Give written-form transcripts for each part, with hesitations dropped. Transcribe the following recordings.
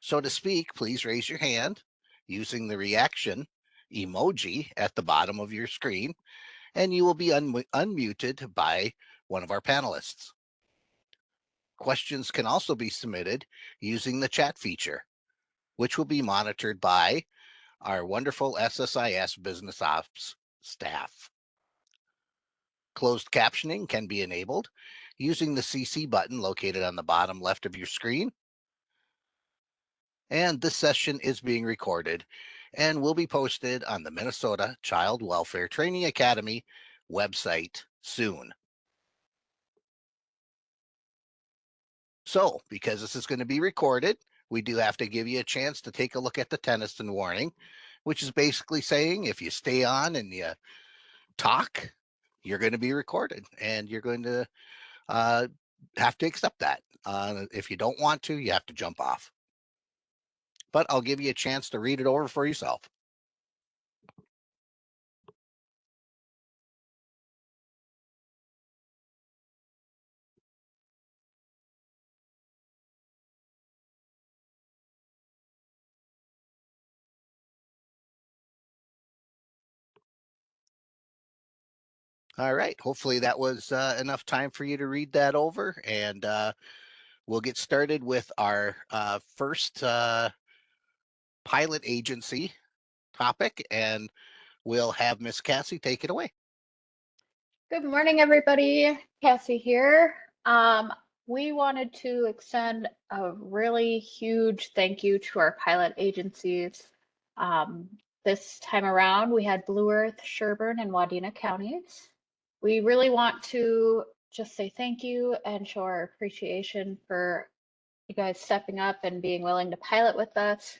So to speak, please raise your hand using the reaction emoji at the bottom of your screen, and you will be unmuted by one of our panelists. Questions can also be submitted using the chat feature, which will be monitored by our wonderful SSIS Business Ops staff. Closed captioning can be enabled using the CC button located on the bottom left of your screen. And this session is being recorded and will be posted on the Minnesota Child Welfare Training Academy website soon. So, because this is going to be recorded, we do have to give you a chance to take a look at the Tennyson warning, which is basically saying if you stay on and you talk, you're going to be recorded and you're going to have to accept that. If you don't want to, you have to jump off. But I'll give you a chance to read it over for yourself. All right. Hopefully that was enough time for you to read that over. And we'll get started with our first pilot agency topic. And we'll have Miss Cassie take it away. Good morning, everybody. Cassie here. We wanted to extend a really huge thank you to our pilot agencies. This time around, we had Blue Earth, Sherburne, and Wadena counties. We really want to just say thank you and show our appreciation for you guys stepping up and being willing to pilot with us.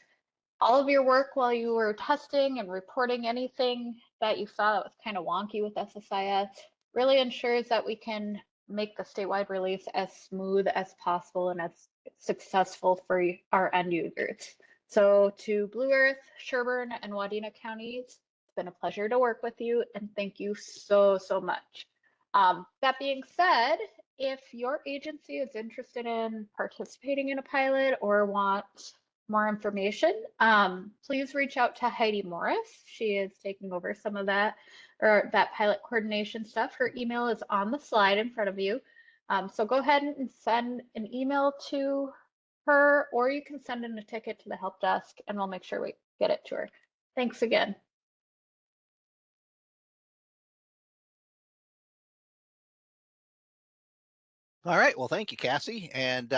All of your work while you were testing and reporting anything that you saw that was kind of wonky with SSIS really ensures that we can make the statewide release as smooth as possible and as successful for our end users. So to Blue Earth, Sherburne, and Wadena counties, it's been a pleasure to work with you, and thank you so much. That being said, if your agency is interested in participating in a pilot or wants more information, please reach out to Heidi Morris. She is taking over some of that pilot coordination stuff. Her email is on the slide in front of you. So go ahead and send an email to her, or you can send in a ticket to the help desk and we'll make sure we get it to her. Thanks again. All right. Well, thank you, Cassie. And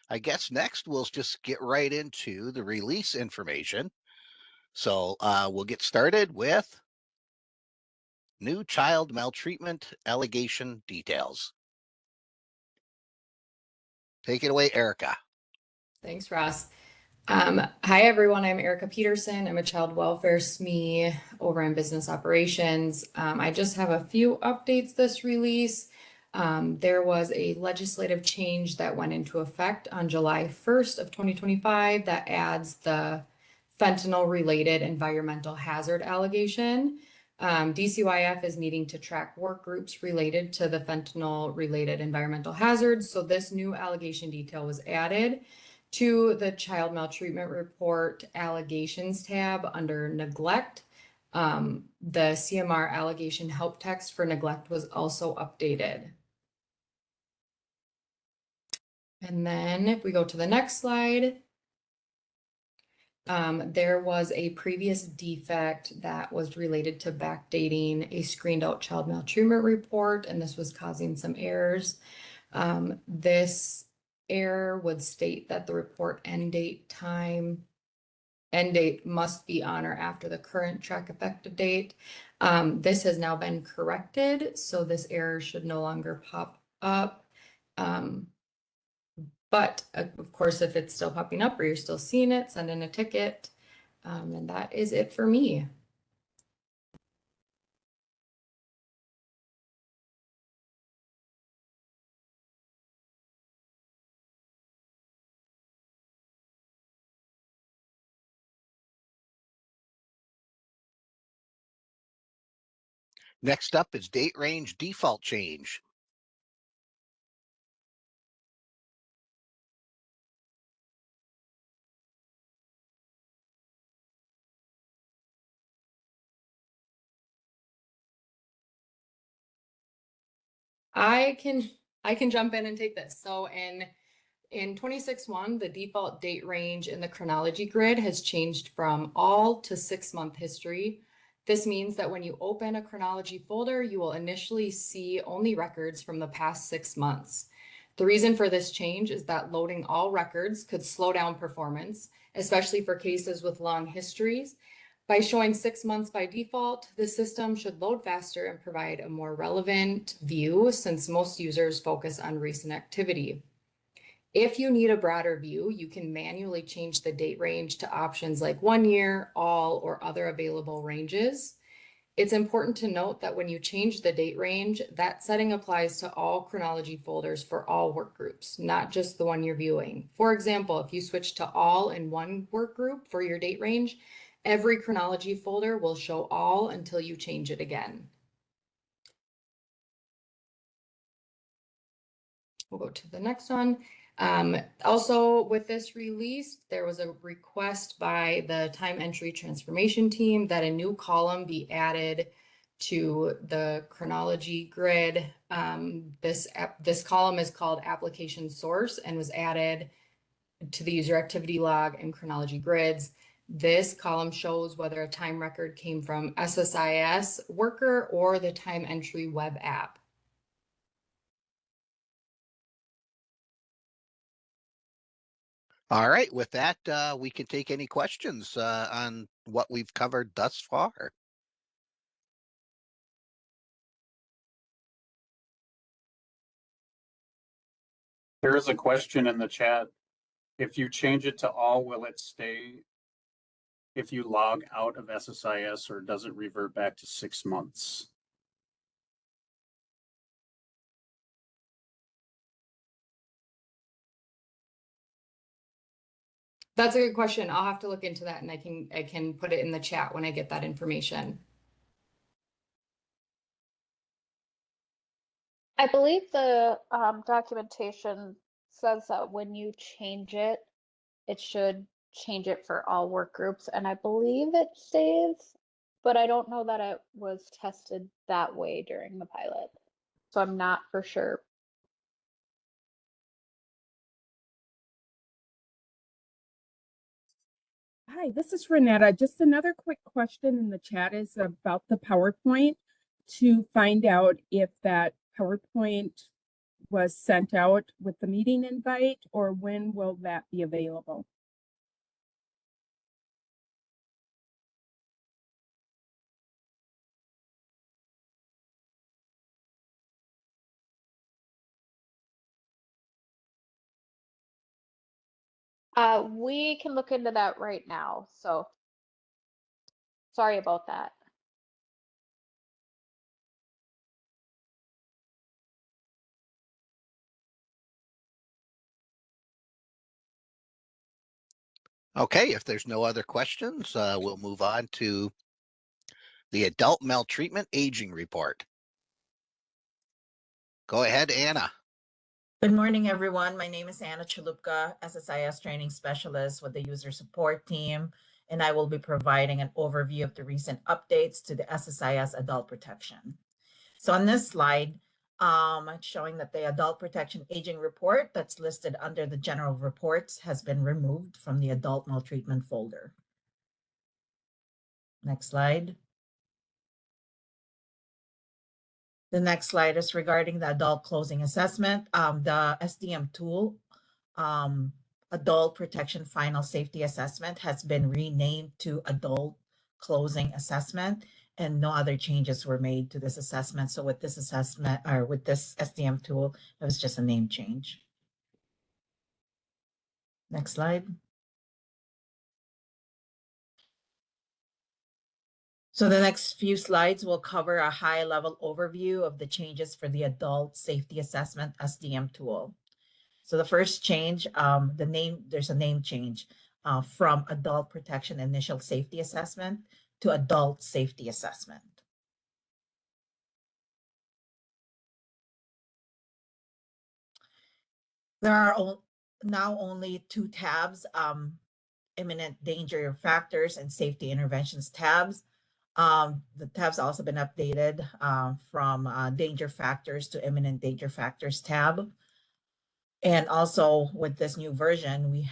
I guess next we'll just get right into the release information. So we'll get started with new child maltreatment allegation details. Take it away, Erica. Thanks, Ross. Hi, everyone. I'm Erica Peterson. I'm a child welfare SME over in business operations. I just have a few updates this release. There was a legislative change that went into effect on July 1st of 2025 that adds the fentanyl-related environmental hazard allegation. DCYF is needing to track work groups related to the fentanyl-related environmental hazards. So this new allegation detail was added to the child maltreatment report allegations tab under neglect. The CMR allegation help text for neglect was also updated. And then if we go to the next slide, there was a previous defect that was related to backdating a screened out child maltreatment report, and this was causing some errors. This error would state that the report end date must be on or after the current track effective date. This has now been corrected, so this error should no longer pop up. But of course, if it's still popping up or you're still seeing it, send in a ticket. And that is it for me. Next up is date range default change. I can jump in and take this. So in 26.1, the default date range in the chronology grid has changed from all to 6-month history. This means that when you open a chronology folder, you will initially see only records from the past 6 months. The reason for this change is that loading all records could slow down performance, especially for cases with long histories. By showing 6 months by default, the system should load faster and provide a more relevant view since most users focus on recent activity. If you need a broader view, you can manually change the date range to options like 1 year, all, or other available ranges. It's important to note that when you change the date range, that setting applies to all chronology folders for all work groups, not just the one you're viewing. For example, if you switch to all in one work group for your date range, every chronology folder will show all until you change it again. We'll go to the next one. Also, with this release, there was a request by the time entry transformation team that a new column be added to the chronology grid. This column is called application source and was added to the user activity log and chronology grids. This column shows whether a time record came from SSIS worker or the time entry web app. All right, with that, we can take any questions on what we've covered thus far. There is a question in the chat. If you change it to all, will it stay if you log out of SSIS, or does it revert back to 6 months? That's a good question. I'll have to look into that and I can put it in the chat when I get that information. I believe the documentation says that when you change it, it should change it for all work groups, and I believe it stays, but I don't know that it was tested that way during the pilot, so I'm not for sure. Hi, this is Renetta. Just another quick question in the chat is about the PowerPoint, to find out if that PowerPoint was sent out with the meeting invite, or when will that be available? We can look into that right now, so sorry about that. Okay, if there's no other questions, we'll move on to the adult maltreatment aging report. Go ahead, Anna. Good morning, everyone. My name is Anna Chalupka, SSIS training specialist with the user support team, and I will be providing an overview of the recent updates to the SSIS adult protection. So on this slide, it's showing that the adult protection aging report that's listed under the general reports has been removed from the adult maltreatment folder. Next slide. The next slide is regarding the adult closing assessment. The SDM tool, Adult Protection Final Safety Assessment, has been renamed to Adult Closing Assessment, and no other changes were made to this assessment. So with this assessment, or with this SDM tool, it was just a name change. Next slide. So the next few slides will cover a high-level overview of the changes for the Adult Safety Assessment SDM tool. So the first change, there's a name change from Adult Protection Initial Safety Assessment to Adult Safety Assessment. There are now only 2 tabs, imminent danger factors and safety interventions tabs. The tab's also been updated from danger factors to imminent danger factors tab. And also with this new version, we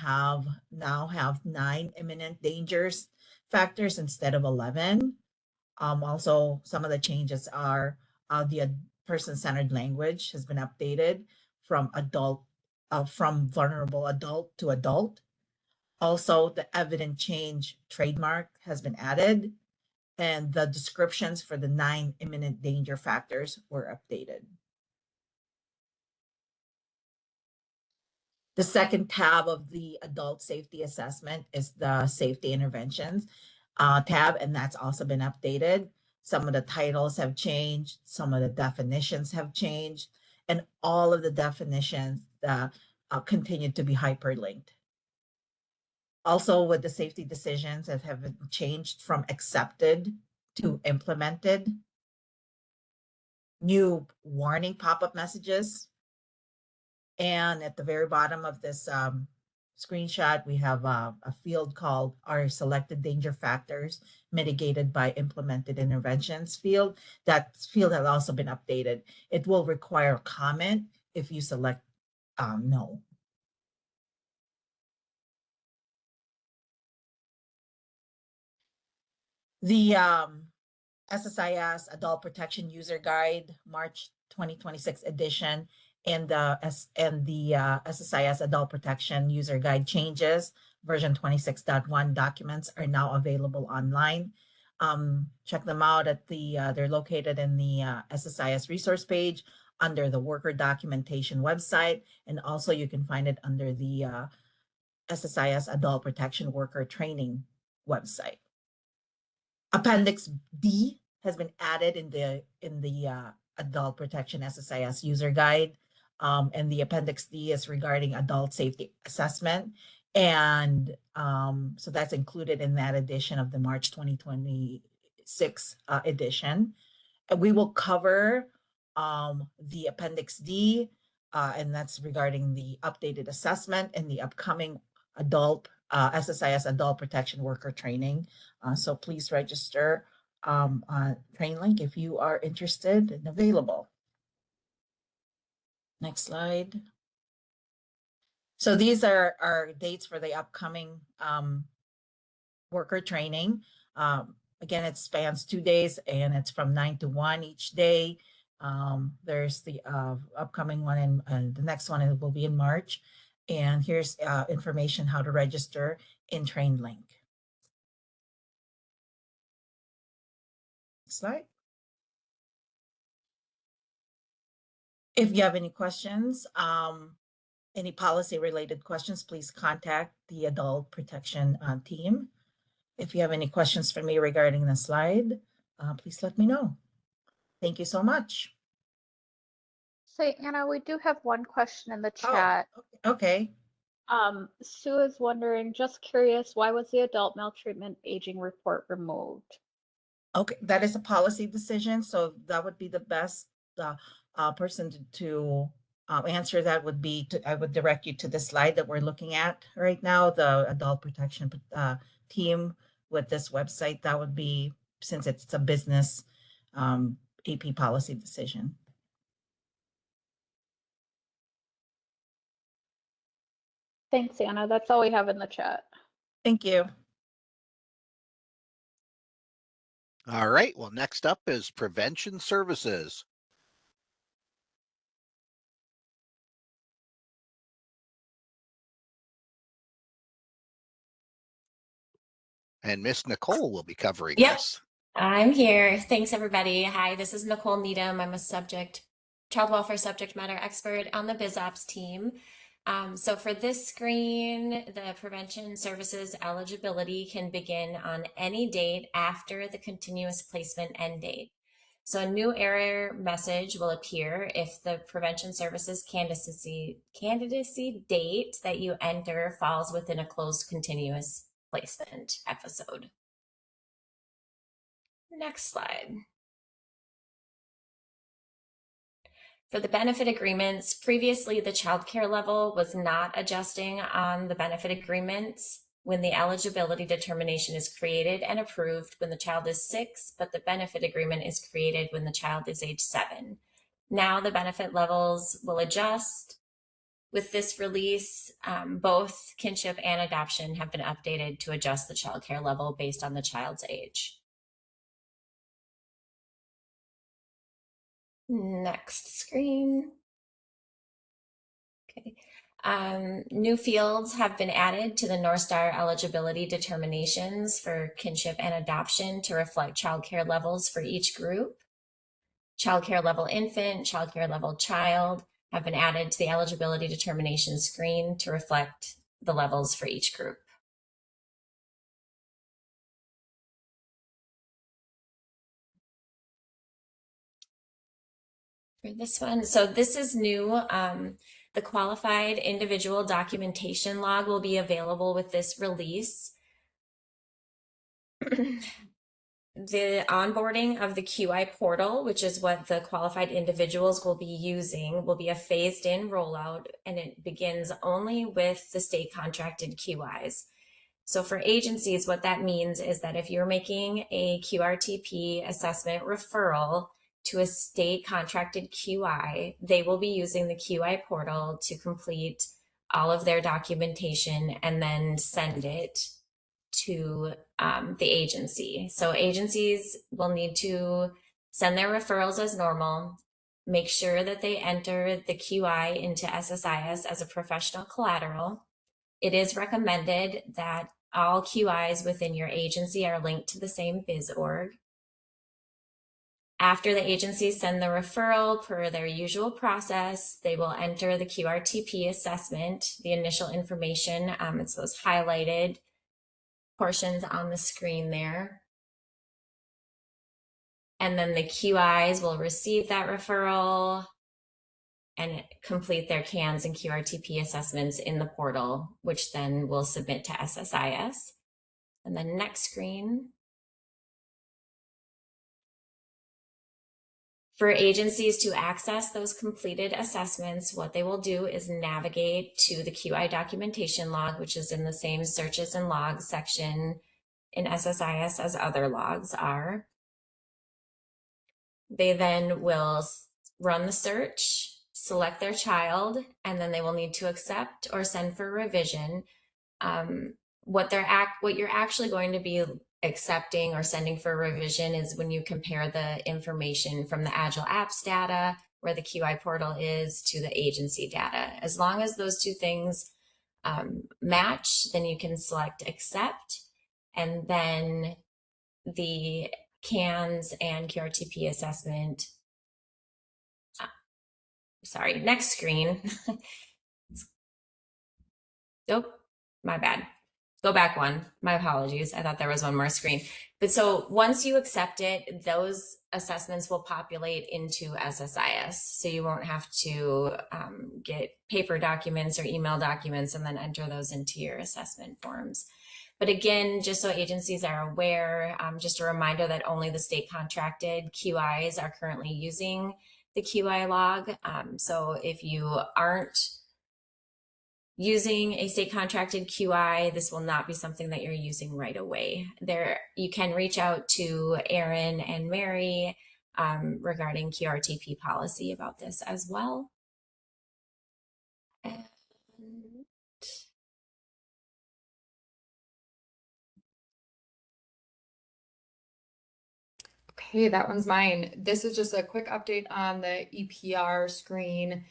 now have 9 imminent dangers factors instead of 11. Also, some of the changes are the person-centered language has been updated from from vulnerable adult to adult. Also, the evident change trademark has been added, and the descriptions for the 9 imminent danger factors were updated. The second tab of the adult safety assessment is the safety interventions tab, and that's also been updated. Some of the titles have changed, some of the definitions have changed, and all of the definitions continue to be hyperlinked. Also, with the safety decisions that have been changed from accepted to implemented, new warning pop-up messages, and at the very bottom of this screenshot, we have a field called our selected danger factors mitigated by implemented interventions field. That field has also been updated. It will require comment if you select no. The SSIS Adult Protection User Guide, March 2026 edition, and the SSIS Adult Protection User Guide changes, version 26.1 documents are now available online. Check them out at they're located in the SSIS resource page under the worker documentation website, and also you can find it under the SSIS Adult Protection Worker Training website. Appendix D has been added in the Adult Protection SSIS User Guide, and the Appendix D is regarding adult safety assessment, and so that's included in that edition of the March 2026 edition. And we will cover the Appendix D, and that's regarding the updated assessment and the upcoming adult SSIS Adult Protection Worker Training. So please register on Train Link if you are interested and available. Next slide. So these are our dates for the upcoming worker training. Again, it spans 2 days and it's from 9 to 1 each day. There's the upcoming one and the next one will be in March. And here's information how to register in Train Link. Slide. If you have any questions, any policy related questions, please contact the Adult Protection team. If you have any questions for me regarding the slide, please let me know. Thank you so much. Say, Anna, we do have one question in the chat. Oh, okay. Sue is wondering, just curious, why was the adult maltreatment aging report removed? Okay, that is a policy decision, so that would be the best person to answer that would be I would direct you to the slide that we're looking at right now, the Adult Protection team with this website. That would be, since it's a business AP policy decision. Thanks, Anna. That's all we have in the chat. Thank you. All right, well, next up is prevention services. And Miss Nicole will be covering this. I'm here. Thanks, everybody. Hi, this is Nicole Needham. I'm a child welfare subject matter expert on the BizOps team. So for this screen, the prevention services eligibility can begin on any date after the continuous placement end date. So a new error message will appear if the prevention services candidacy date that you enter falls within a closed continuous placement episode. Next slide. For the benefit agreements, previously the child care level was not adjusting on the benefit agreements. when the eligibility determination is created and approved when the child is 6, but the benefit agreement is created when the child is age 7. Now the benefit levels will adjust. With this release, both kinship and adoption have been updated to adjust the child care level based on the child's age. Next screen. Okay. New fields have been added to the North Star eligibility determinations for kinship and adoption to reflect child care levels for each group. Child care level infant, child care level child have been added to the eligibility determination screen to reflect the levels for each group. For this one, so this is new. The qualified individual documentation log will be available with this release. The onboarding of the QI portal, which is what the qualified individuals will be using, will be a phased in rollout, and it begins only with the state contracted QIs. So for agencies, what that means is that if you're making a QRTP assessment referral to a state contracted QI, they will be using the QI portal to complete all of their documentation and then send it to the agency. So agencies will need to send their referrals as normal, make sure that they enter the QI into SSIS as a professional collateral. It is recommended that all QIs within your agency are linked to the same BizOrg. After the agencies send the referral per their usual process, they will enter the QRTP assessment, the initial information. It's those highlighted portions on the screen there. And then the QIs will receive that referral and complete their CANs and QRTP assessments in the portal, which then will submit to SSIS. And then next screen. For agencies to access those completed assessments, what they will do is navigate to the QI documentation log, which is in the same searches and logs section in SSIS as other logs are. They then will run the search, select their child, and then they will need to accept or send for revision. What you're actually going to be accepting or sending for revision is when you compare the information from the Agile Apps data, where the QI portal is, to the agency data. As long as those two things match, then you can select accept, and then the CANs and QRTP assessment. Sorry, next screen. Nope, my bad. Go back one. My apologies. I thought there was one more screen. But so once you accept it, those assessments will populate into SSIS. So you won't have to get paper documents or email documents and then enter those into your assessment forms. But again, just so agencies are aware, just a reminder that only the state contracted QIs are currently using the QI log. So if you aren't using a state contracted QI, this will not be something that you're using right away. You can reach out to Erin and Mary regarding QRTP policy about this as well. And okay, that one's mine. This is just a quick update on the EPR screen.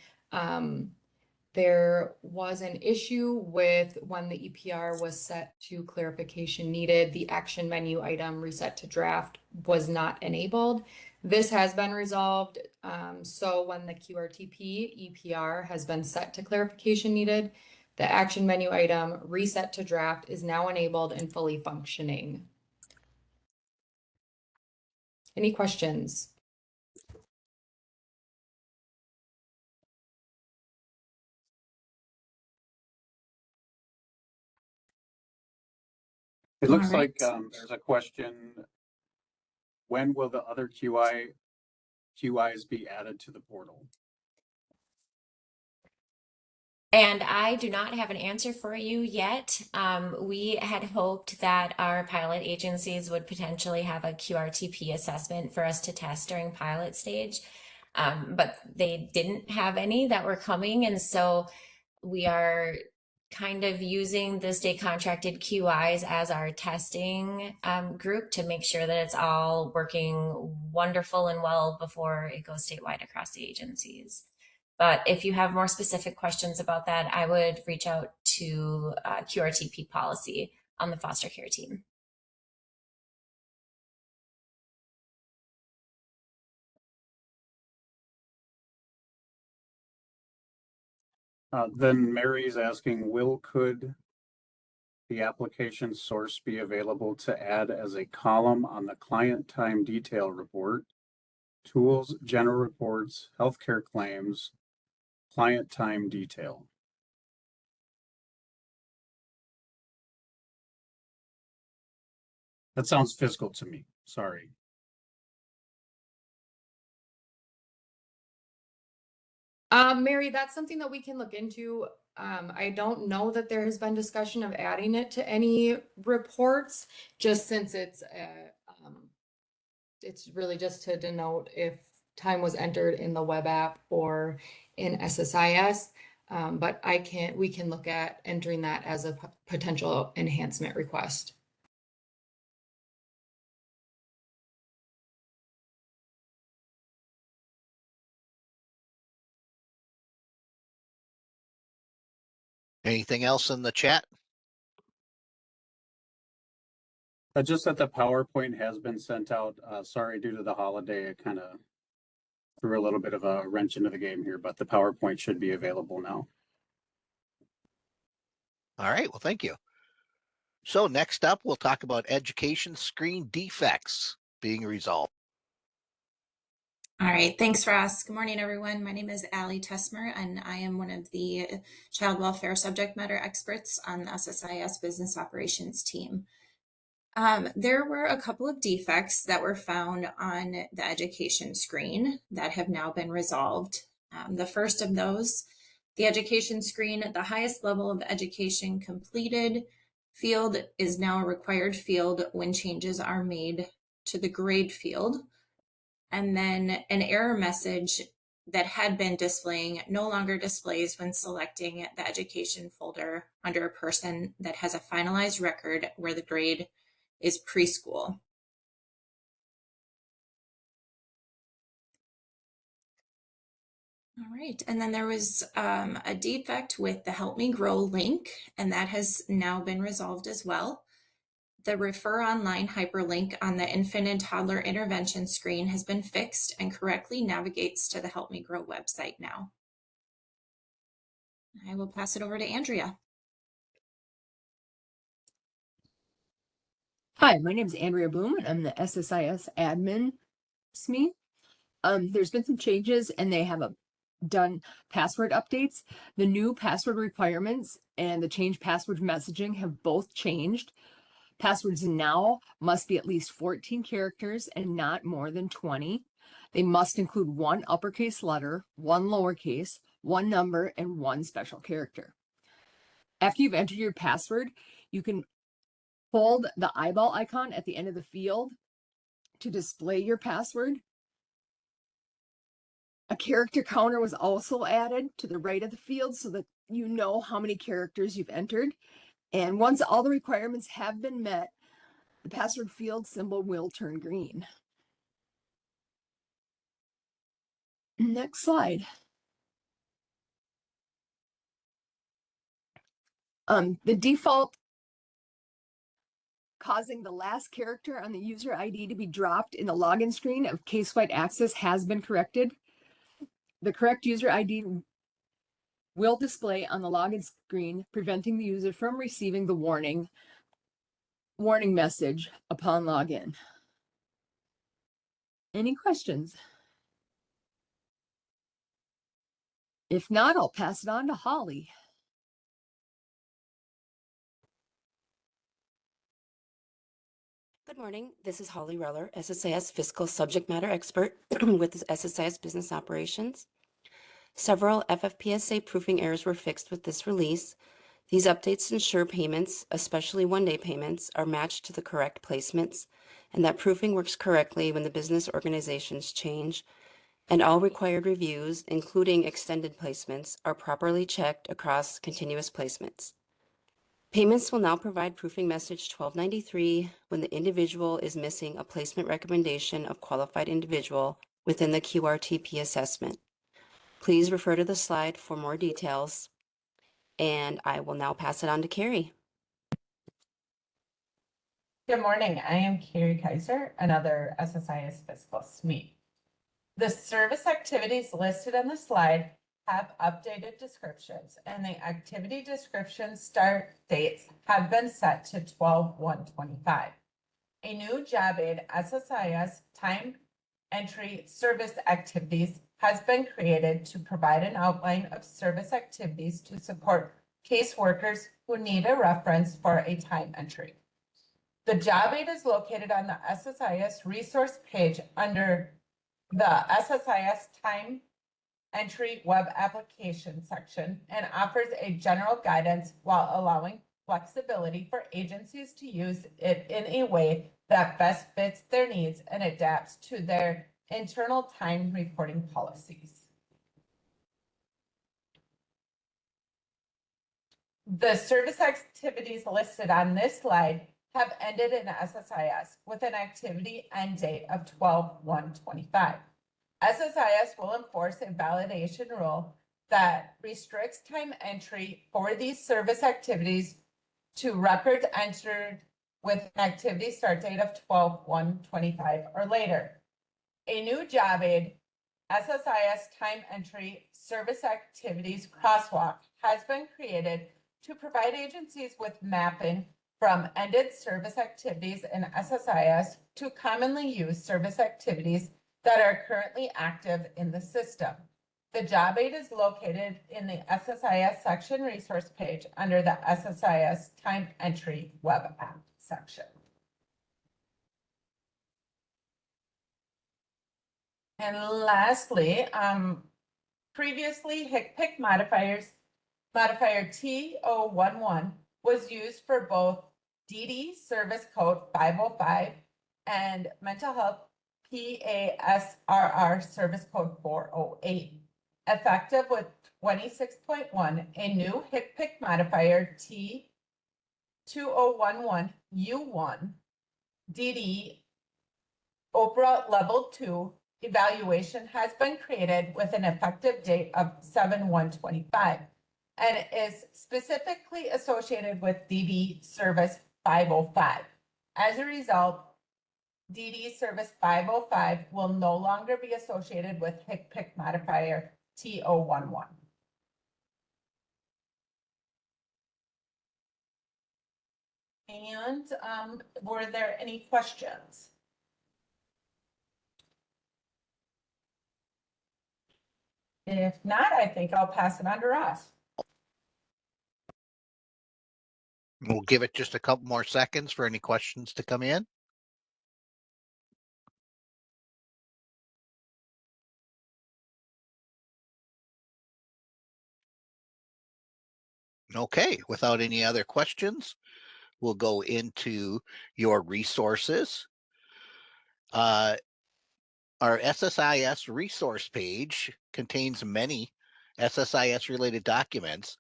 There was an issue with when the EPR was set to clarification needed. The action menu item reset to draft was not enabled. This has been resolved. So when the QRTP EPR has been set to clarification needed, the action menu item reset to draft is now enabled and fully functioning. Any questions? It looks All right. like there's a question. When will the other QIs be added to the portal? And I do not have an answer for you yet. We had hoped that our pilot agencies would potentially have a QRTP assessment for us to test during pilot stage, but they didn't have any that were coming. And so we are kind of using the state contracted QIs as our testing group to make sure that it's all working wonderful and well before it goes statewide across the agencies. But if you have more specific questions about that, I would reach out to QRTP policy on the foster care team. Then Mary's asking, could the application source be available to add as a column on the client time detail report, tools, general reports, healthcare claims, client time detail? That sounds fiscal to me. Sorry. Mary, that's something that we can look into. I don't know that there has been discussion of adding it to any reports, just since it's really just to denote if time was entered in the web app or in SSIS. But we can look at entering that as a potential enhancement request. Anything else in the chat? Just that the PowerPoint has been sent out. Sorry, due to the holiday, it kind of threw a little bit of a wrench into the game here, but the PowerPoint should be available now. All right, well, thank you. So next up, we'll talk about education screen defects being resolved. All right, thanks, Ross. Good morning, everyone. My name is Allie Tesmer, and I am one of the child welfare subject matter experts on the SSIS business operations team. There were a couple of defects that were found on the education screen that have now been resolved. The first of those, the education screen, the highest level of education completed field is now a required field when changes are made to the grade field. And then an error message that had been displaying no longer displays when selecting the education folder under a person that has a finalized record where the grade is preschool. All right, and then there was a defect with the Help Me Grow link, and that has now been resolved as well. The Refer Online hyperlink on the infant and toddler intervention screen has been fixed and correctly navigates to the Help Me Grow website now. I will pass it over to Andrea. Hi, my name is Andrea Boom, and I'm the SSIS admin. There's been some changes, and they have done password updates. The new password requirements and the change password messaging have both changed. Passwords now must be at least 14 characters and not more than 20. They must include one uppercase letter, one lowercase, one number, and one special character. After you've entered your password, you can hold the eyeball icon at the end of the field to display your password. A character counter was also added to the right of the field so that you know how many characters you've entered. And once all the requirements have been met, the password field symbol will turn green. Next slide. The default causing the last character on the user ID to be dropped in the login screen of case-wide access has been corrected. The correct user ID will display on the login screen, preventing the user from receiving the warning message upon login. Any questions? If not, I'll pass it on to Holly. Good morning. This is Holly Reller, SSIS Fiscal Subject Matter Expert with SSIS Business Operations. Several FFPSA proofing errors were fixed with this release. These updates ensure payments, especially one-day payments, are matched to the correct placements, and that proofing works correctly when the business organizations change, and all required reviews, including extended placements, are properly checked across continuous placements. Payments will now provide proofing message 1293 when the individual is missing a placement recommendation of qualified individual within the QRTP assessment. Please refer to the slide for more details, and I will now pass it on to Carrie. Good morning. I am Carrie Kaiser, another SSIS fiscal SME. The service activities listed on the slide have updated descriptions, and the activity description start dates have been set to 12/1/25. A new job aid SSIS time entry service activities has been created to provide an outline of service activities to support caseworkers who need a reference for a time entry. The job aid is located on the SSIS resource page under the SSIS time entry web application section and offers a general guidance while allowing flexibility for agencies to use it in a way that best fits their needs and adapts to their internal time reporting policies. The service activities listed on this slide have ended in SSIS with an activity end date of 12/1/25. SSIS will enforce a validation rule that restricts time entry for these service activities to records entered with an activity start date of 12/1/25 or later. A new job aid SSIS time entry service activities crosswalk has been created to provide agencies with mapping from ended service activities in SSIS to commonly used service activities that are currently active in the system. The job aid is located in the SSIS section resource page under the SSIS time entry web app section. And lastly, previously HCPC modifier T011 was used for both DD service code 505 and mental health PASRR service code 408. Effective with 26.1, a new HCPC modifier T2011U1 DD Oprah level 2 evaluation has been created with an effective date of 7/1/25 and is specifically associated with DD service 505. As a result, DD service 505 will no longer be associated with HCPC modifier T011. And were there any questions? If not, I think I'll pass it on to Ross. We'll give it just a couple more seconds for any questions to come in. Okay, without any other questions, we'll go into your resources. Our SSIS resource page contains many SSIS related documents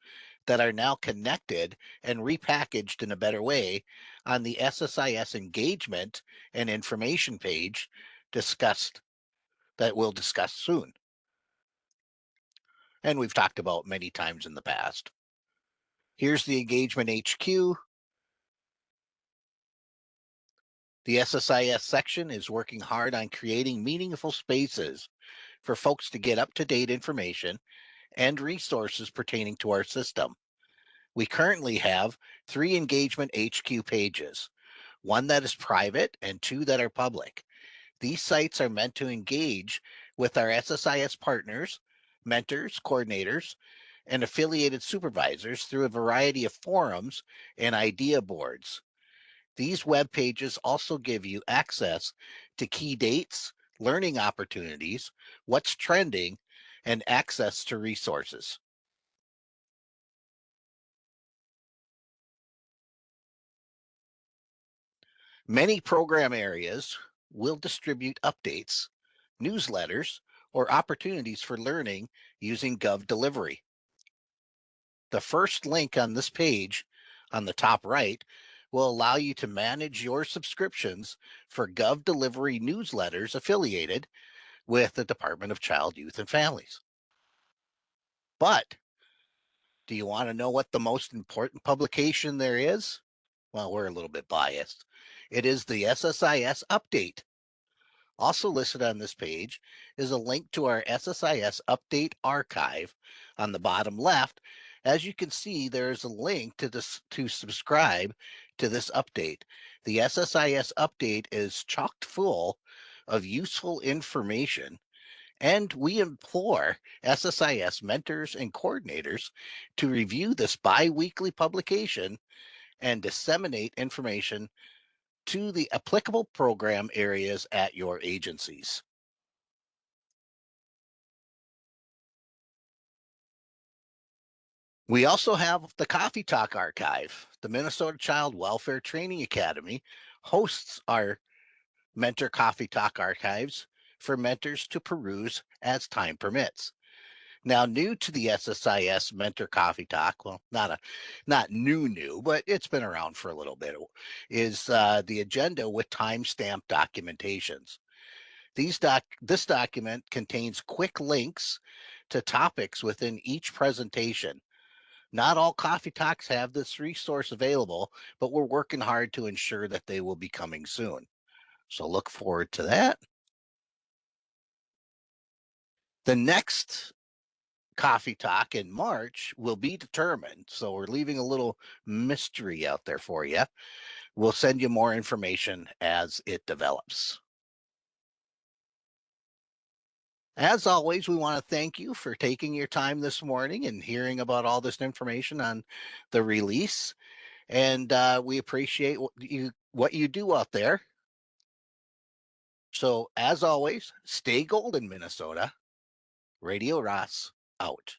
that are now connected and repackaged in a better way on the SSIS engagement and information page that we'll discuss soon. And we've talked about many times in the past. Here's the engagement HQ. The SSIS section is working hard on creating meaningful spaces for folks to get up-to-date information and resources pertaining to our system. We currently have 3 engagement HQ pages, 1 that is private and 2 that are public. These sites are meant to engage with our SSIS partners, mentors, coordinators, and affiliated supervisors through a variety of forums and idea boards. These web pages also give you access to key dates, learning opportunities, what's trending, and access to resources. Many program areas will distribute updates, newsletters, or opportunities for learning using Gov Delivery. The first link on this page on the top right will allow you to manage your subscriptions for Gov Delivery newsletters affiliated with the Department of Child, Youth, and Families. But do you want to know what the most important publication there is? Well, we're a little bit biased. It is the SSIS update. Also listed on this page is a link to our SSIS update archive on the bottom left. As you can see, there is a link to subscribe to this update. The SSIS update is chock full of useful information, and we implore SSIS mentors and coordinators to review this bi-weekly publication and disseminate information to the applicable program areas at your agencies. We also have the Coffee Talk Archive. The Minnesota Child Welfare Training Academy hosts our Mentor Coffee Talk archives for mentors to peruse as time permits. Now, new to the SSIS Mentor Coffee Talk, well, not new, but it's been around for a little bit, is the agenda with timestamp documentations. This document contains quick links to topics within each presentation. Not all coffee talks have this resource available, but we're working hard to ensure that they will be coming soon. So look forward to that. The next coffee talk in March will be determined. So we're leaving a little mystery out there for you. We'll send you more information as it develops. As always, we want to thank you for taking your time this morning and hearing about all this information on the release. And we appreciate what you do out there. So as always, stay golden, Minnesota. Radio Ross out.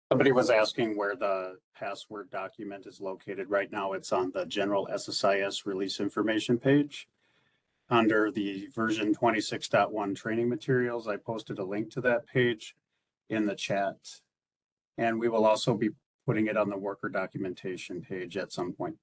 Somebody was asking where the password document is located. Right now, it's on the general SSIS release information page. Under the version 26.1 training materials, I posted a link to that page in the chat. And we will also be putting it on the worker documentation page at some point.